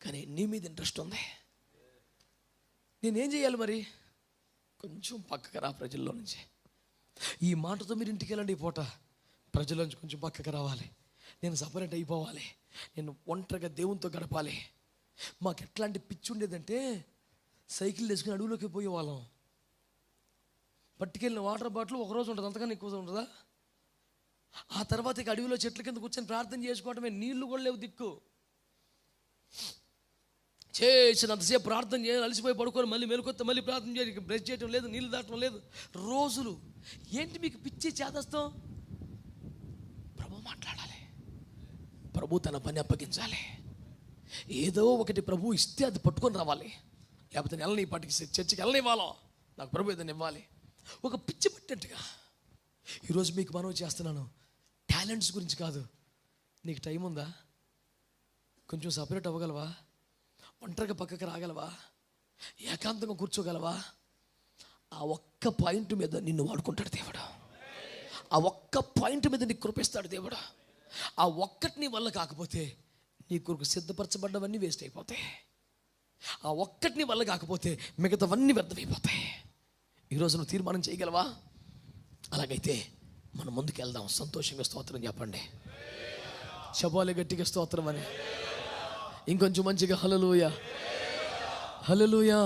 కానీ నీ మీద ఇంట్రెస్ట్ ఉంది. నేనేం చేయాలి మరి? కొంచెం పక్కకు రా ప్రజల్లో నుంచి. ఈ మాటతో మీరు ఇంటికి వెళ్ళండి, ఈ పూట ప్రజల నుంచి కొంచెం పక్కకు రావాలి. నేను సపరేట్ అయిపోవాలి, నేను ఒంటరిగా దేవునితో గడపాలి. మాకు ఎట్లాంటి పిచ్చి ఉండేదంటే, సైకిల్ వేసుకుని అడవులోకి పోయేవాళ్ళం. పట్టుకెళ్ళిన వాటర్ బాటిల్ ఒకరోజు ఉంటుంది, అంతకన్నా ఎక్కువ ఉంటుందా? ఆ తర్వాత ఇక అడవిలో చెట్ల కింద కూర్చొని ప్రార్థన చేసుకోవటమే, నీళ్లు కూడా లేవు దిక్కు. చేసినంతసేపు ప్రార్థన చేయాలి, అలసిపోయి పడుకొని మళ్ళీ మెలుకొత్త మళ్ళీ ప్రార్థన చేయాలి, బ్రష్ చేయటం లేదు, నీళ్ళు దాటం లేదు, రోజులు. ఏంటి మీకు పిచ్చి చేదస్తాం? ప్రభు మాట్లాడాలి, ప్రభు తన పని అప్పగించాలి. ఏదో ఒకటి ప్రభు ఇస్తే అది పట్టుకొని రావాలి, లేకపోతే నెలని పాటికి చర్చికి వెళ్ళనివ్వాలో, నాకు ప్రభు ఏదైనా ఇవ్వాలి. ఒక పిచ్చి పట్టినట్టుగా ఈరోజు మీకు మనవి చేస్తున్నాను, టాలెంట్స్ గురించి కాదు. నీకు టైం ఉందా? కొంచెం సపరేట్ అవ్వగలవా? ఒంటరిగా పక్కకు రాగలవా? ఏకాంతంగా కూర్చోగలవా? ఆ ఒక్క పాయింట్ మీద నిన్ను వాడుకుంటాడు దేవుడు. ఆ ఒక్క పాయింట్ మీద నీకు కృపిస్తాడు దేవుడు. ఆ ఒక్కటి నీ వల్ల కాకపోతే నీ కొరకు సిద్ధపరచబడ్డవన్నీ వేస్ట్ అయిపోతాయి. ఆ ఒక్కటి నీ వల్ల కాకపోతే మిగతావన్నీ వ్యర్థమైపోతాయి. ఈరోజు నువ్వు తీర్మానం చేయగలవా? అలాగైతే మనం ముందుకు వెళ్దాం. సంతోషంగా స్తోత్రం చెప్పండి, శబాలే గట్టిగా స్తోత్రం అని, ఇంకొంచెం మంచిగా హల్లెలూయా, హల్లెలూయా.